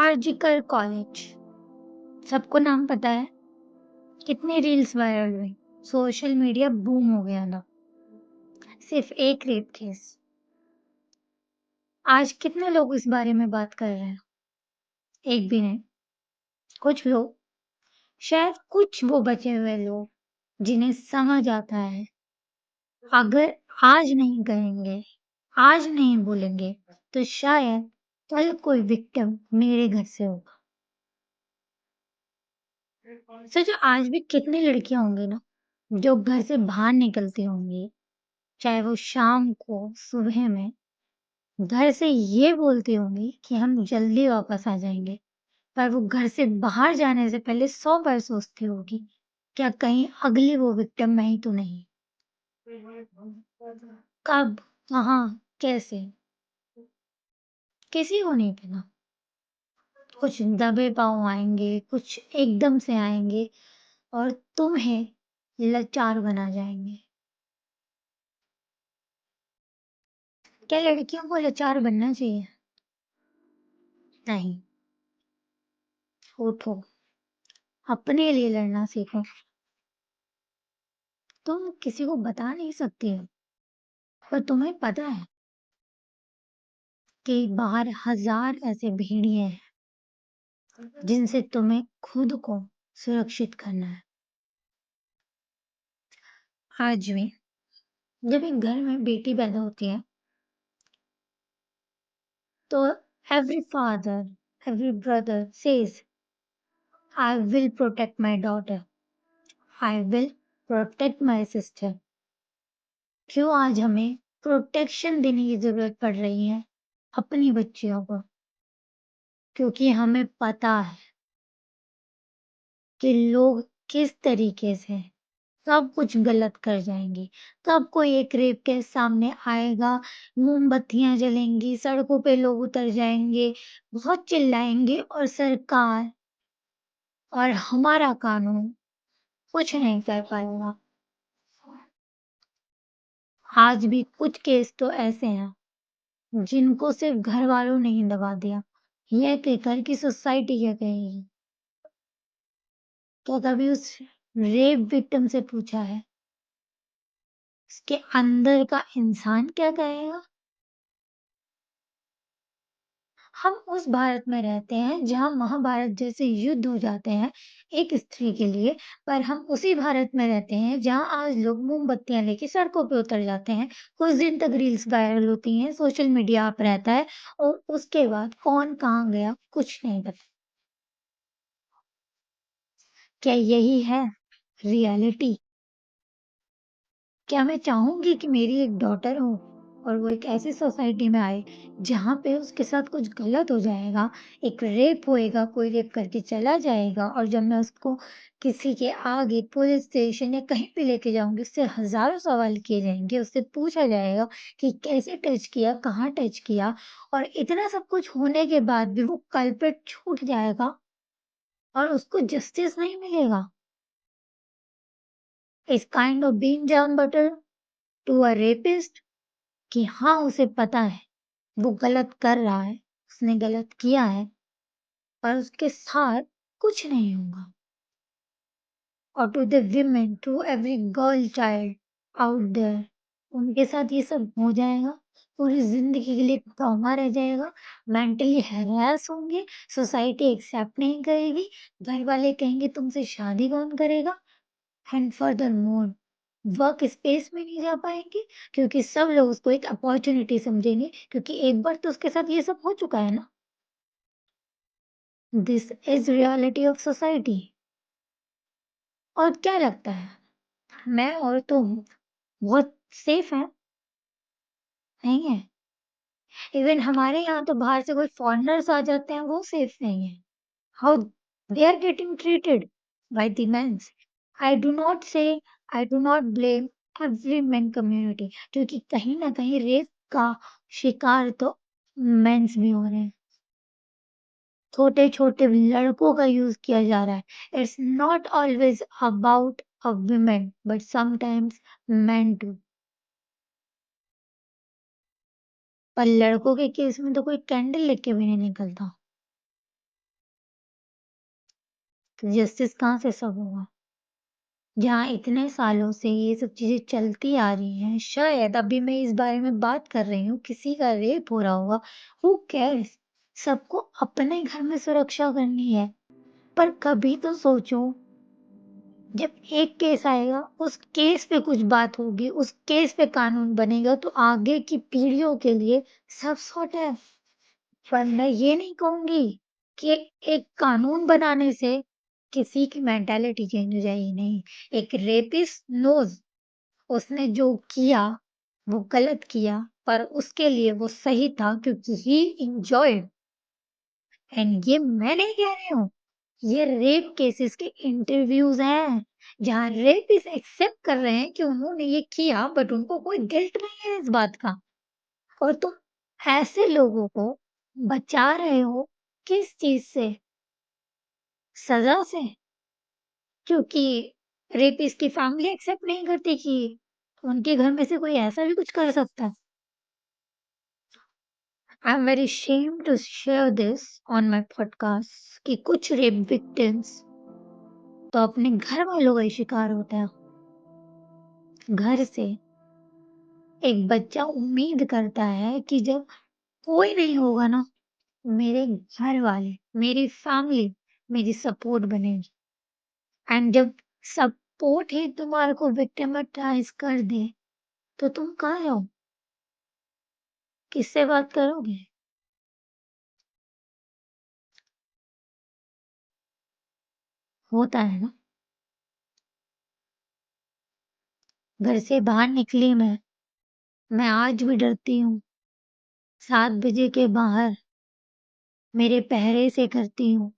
RG Kar college, सबको नाम पता है। कितने रील्स वायरल हुई, सोशल मीडिया बूम हो गया था। सिर्फ एक रेप केस, आज कितने लोग इस बारे में बात कर रहे हैं? एक भी नहीं। कुछ लोग, शायद कुछ वो बचे हुए लोग जिन्हें समझ आता है, अगर आज नहीं कहेंगे, आज नहीं बोलेंगे, तो शायद कल कोई विक्टिम मेरे घर से होगा। सोचो, आज भी कितनी लड़कियां होंगी ना जो घर से बाहर निकलती होंगी, चाहे वो शाम को, सुबह में, घर से ये बोलती होंगी कि हम जल्दी वापस आ जाएंगे, पर वो घर से बाहर जाने से पहले 100 बार सोचती होगी, क्या कहीं अगली वो विक्टिम मैं ही तो नहीं। कब, कहाँ, कैसे, किसी को नहीं पता। कुछ दबे पाँव आएंगे, कुछ एकदम से आएंगे और तुम्हें लाचार बना जाएंगे। क्या लड़कियों को लाचार बनना चाहिए? नहीं। उठो, अपने लिए लड़ना सीखो। तुम किसी को बता नहीं सकती हो, पर तुम्हें पता है कि बाहर हजार ऐसे भेड़िए हैं जिनसे तुम्हें खुद को सुरक्षित करना है। आज भी जब एक घर में बेटी पैदा होती है, तो every father, every brother says, I will protect my daughter, I will protect my sister. क्यों आज हमें प्रोटेक्शन देने की जरूरत पड़ रही है अपनी बच्चियों को? क्योंकि हमें पता है कि लोग किस तरीके से सब कुछ गलत कर जाएंगे। कब कोई एक रेप केस सामने आएगा, मोमबत्तियां जलेंगी, सड़कों पे लोग उतर जाएंगे, बहुत चिल्लाएंगे और सरकार और हमारा कानून कुछ नहीं कर पाएगा। आज भी कुछ केस तो ऐसे हैं जिनको सिर्फ घर वालों ने ही दबा दिया, यह कहकर कि सोसाइटी क्या कहेगी। क्या कभी उस रेप विक्टिम से पूछा है उसके अंदर का इंसान क्या कहेगा? हम उस भारत में रहते हैं जहां महाभारत जैसे युद्ध हो जाते हैं एक स्त्री के लिए, पर हम उसी भारत में रहते हैं जहां आज लोग मोमबत्तियां लेके सड़कों पे उतर जाते हैं। कुछ दिन तक रील्स वायरल होती हैं, सोशल मीडिया आप रहता है और उसके बाद कौन कहाँ गया कुछ नहीं पता। क्या यही है रियलिटी? क्या मैं चाहूंगी कि मेरी एक डॉटर हो और वो एक ऐसी सोसाइटी में आए जहाँ पे उसके साथ कुछ गलत हो जाएगा, एक रेप होएगा, कोई रेप करके चला जाएगा और जब मैं उसको किसी के आगे पुलिस स्टेशन या कहीं पे लेके जाऊंगी, उससे हजारों सवाल किए जाएंगे, उससे पूछा जाएगा कि कैसे टच किया, कहाँ टच किया, और इतना सब कुछ होने के बाद भी वो कल्प्रिट छूट जाएगा और उसको जस्टिस नहीं मिलेगा। इस kind of being John butter to a rapist, कि हाँ उसे पता है वो गलत कर रहा है, उसने गलत किया है, पर उसके साथ कुछ नहीं होगा। और to the women, to every girl child out there, उनके साथ ये सब हो जाएगा, पूरी जिंदगी के लिए ट्रॉमा रह जाएगा, मेंटली हैरेस होंगे, सोसाइटी एक्सेप्ट नहीं करेगी, घर वाले कहेंगे तुमसे शादी कौन करेगा, and further more work space में नहीं जा पाएंगे क्योंकि सब लोग उसको एक अपॉर्चुनिटी समझेंगे, क्योंकि एक बार तो उसके साथ ये सब हो चुका है ना। This is reality of society. और क्या लगता है, मैं और तुम बहुत सेफ है? नहीं है। इवन हमारे यहाँ तो बाहर से कोई फॉरेनर्स आ जाते हैं, वो सेफ नहीं है। How they are getting treated by the mens. I do not say, I do not blame every men community, क्योंकि कहीं ना कहीं रेप का शिकार तो मेंस भी हो रहे हैं। छोटे छोटे लड़कों का यूज किया जा रहा है। It's not always about a women but sometimes men too. पर लड़कों के केस में तो कोई कैंडल लेके भी नहीं निकलता। तो जस्टिस कहाँ से सर्व होगा? जहाँ इतने सालों से ये सब चीज़ें चलती आ रही हैं, शायद अभी मैं इस बारे में बात कर रही हूँ, किसी का रेप हो रहा होगा, हू केयर्स? सबको अपने घर में सुरक्षा करनी है। पर कभी तो सोचो, जब एक केस आएगा, उस केस पे कुछ बात होगी, उस केस पे कानून बनेगा, तो आगे की पीढ़ियों के लिए सब सॉर्ट है। पर मैं ये नहीं कहूँगी कि एक कानून बनाने से किसी की मेंटालिटी चेंज हो जाएगी, नहीं। एक रेपिस्ट नोज़ उसने जो किया, वो गलत किया, पर उसके लिए वो सही था क्योंकि ही एन्जॉयड। एंड ये मैं नहीं कह रही हूँ, ये रेप केसेस के इंटरव्यूज़ हैं, जहाँ रेपिस्ट एक्सेप्ट कर रहे हैं कि उन्होंने ये किया, बट उनको कोई गिल्ट नहीं है इस बात का। और तुम ऐसे लोगों को बचा रहे हो किस चीज़ से? सज़ा से? क्योंकि रेपिस्ट की फैमिली एक्सेप्ट नहीं करती कि उनके घर में से कोई ऐसा भी कुछ कर सकता है। I am very ashamed to share this on my podcast कि कुछ रेप विक्टिम्स तो अपने घर वालों का ही शिकार होता है। घर से एक बच्चा उम्मीद करता है कि जब कोई नहीं होगा ना, मेरे घर वाले, मेरी फैमिली मेरी सपोर्ट बनेगी। एंड जब सपोर्ट ही तुम्हारे को विक्टिमाइज कर दे, तो तुम कहाँ जाओ? किससे बात करोगे? होता है ना। घर से बाहर निकली मैं आज भी डरती हूँ। 7 बजे के बाहर मेरे पहरे से करती हूँ।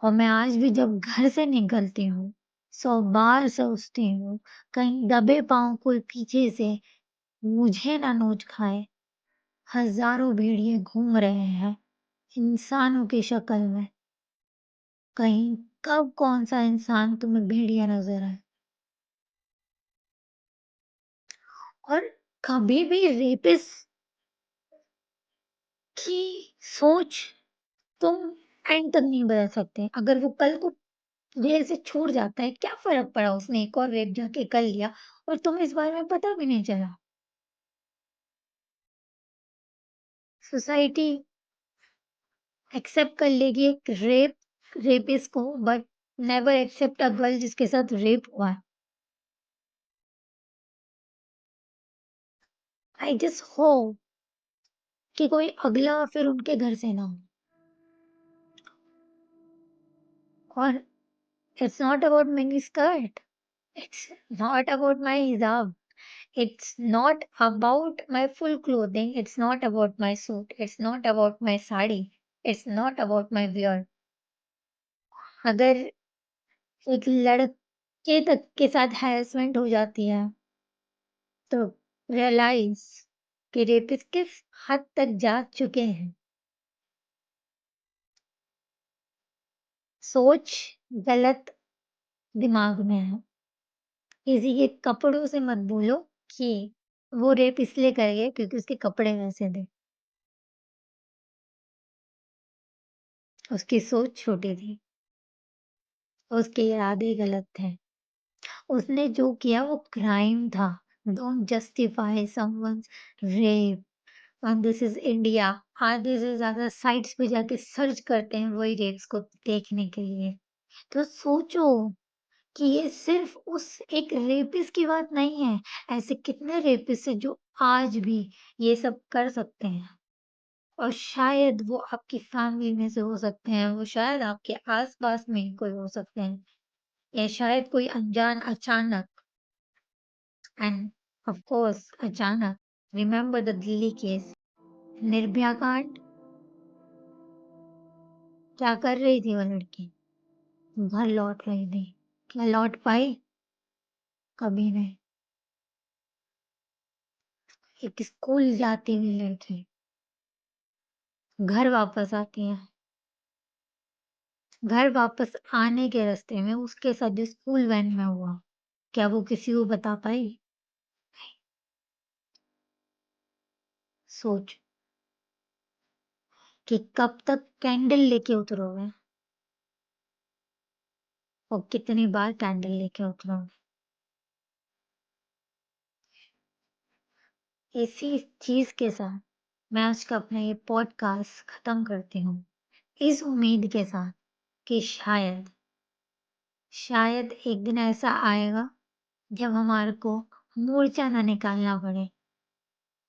और मैं आज भी जब घर से निकलती हूँ, 100 बार सोचती हूँ, कहीं दबे पाँव कोई पीछे से मुझे ना नोच खाए। हज़ारों भेड़िए घूम रहे हैं इंसानों की शक्ल में। कहीं कब कौन-सा इंसान तुम्हें भेड़िया नज़र आए। और कभी भी रेपिस्ट की सोच तुम एंड तक नहीं बदल सकते। अगर वो कल को जेल से छूट जाता है, क्या फ़र्क पड़ा, उसने एक और रेप जाके कर लिया और तुम्हें इस बारे में पता भी नहीं चला। सोसाइटी एक्सेप्ट कर लेगी एक रेपिस्ट को, but never accept a girl जिसके साथ रेप हुआ है। आई जस्ट होप कि कोई अगला फिर उनके घर से ना हो। और it's not about mini skirt, it's not about my हिजाब, it's not about my full clothing, it's not about my suit, it's not about my sari, it's not about my wear. अगर एक लड़के तक के साथ हैरेसमेंट हो जाती है, तो रियलाइज कि रेपिस्ट किस हद तक जा चुके हैं। सोच गलत दिमाग में है। किसी के कपड़ों से मत बोलो कि वो रेप इसलिए कर गए क्योंकि उसके कपड़े वैसे थे। उसकी सोच छोटी थी, उसके इरादे गलत थे। उसने जो किया वो क्राइम था। Don't justify someone's rape. And this is India. आधे से ज्यादा साइट्स पे जाके सर्च करते हैं वही रेप्स को देखने के लिए। तो सोचो कि ये सिर्फ उस एक रेपिस्ट की बात नहीं है। ऐसे कितने रेपिस्ट हैं जो आज भी ये सब कर सकते हैं। और शायद वो आपकी फैमिली में से हो सकते हैं, वो शायद आपके आसपास में ही कोई हो सकते हैं, या शायद कोई अनजान अचानक। एंड ऑफ कोर्स अचानक, remember the Delhi case, Nirbhaya कांड। क्या कर रही थी वो लड़की? घर लौट रही थी। क्या लौट पाई? कभी नहीं। एक स्कूल जाती हुई लड़की घर वापस आती है। घर वापस आने के रास्ते में उसके साथ जो स्कूल वैन में हुआ, क्या वो किसी को बता पाई? सोच कि कब तक कैंडल लेके उतरोगे। और कितनी बार कैंडल लेके उतरूँ। इसी चीज़ के साथ मैं आज का अपना ये पॉडकास्ट खत्म करती हूँ। इस उम्मीद के साथ कि शायद एक दिन ऐसा आएगा जब हमारे को मोर्चा ना निकालना पड़े।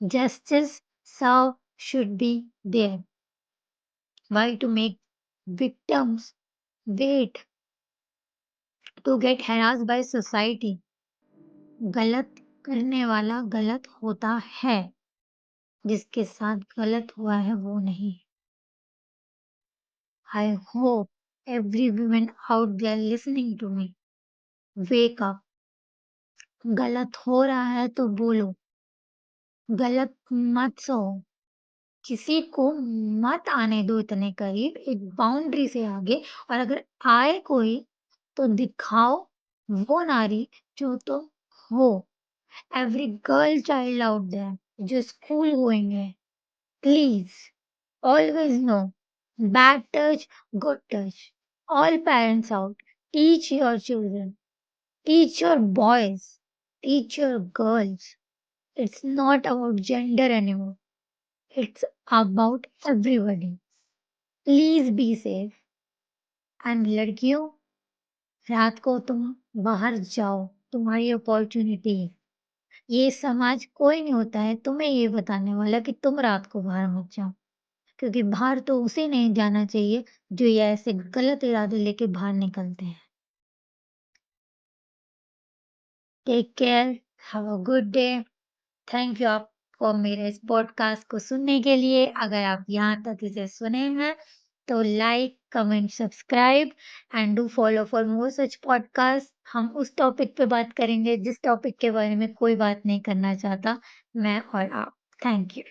Justice served should be there. Why to make victims wait to get harassed by society? गलत करने वाला गलत होता है, जिसके साथ गलत हुआ है वो नहीं। I hope every woman out there listening to me wake up. गलत हो रहा है तो बोलो, गलत मत सहो, किसी को मत आने दो इतने करीब, एक बाउंड्री से आगे। और अगर आए कोई तो दिखाओ वो नारी जो तुम हो। Every girl child out there जो स्कूल गोइंग है, please always know bad touch, good touch. All parents out, teach your children, teach your boys, teach your girls. It's not about gender anymore, it's about everybody. Please be safe. And लड़कियों, रात को तुम बाहर जाओ, तुम्हारी opportunity है। ये समाज कोई नहीं होता है तुम्हें ये बताने वाला कि तुम रात को बाहर मत जाओ, क्योंकि बाहर तो उसे नहीं जाना चाहिए जो ये ऐसे गलत इरादे लेके बाहर निकलते हैं। Take care, have a good day. Thank you आपको मेरे इस पॉडकास्ट को सुनने के लिए। अगर आप यहाँ तक इसे सुने हैं तो like, comment, subscribe and do follow for more such podcast. हम उस टॉपिक पे बात करेंगे जिस टॉपिक के बारे में कोई बात नहीं करना चाहता, मैं और आप। Thank you.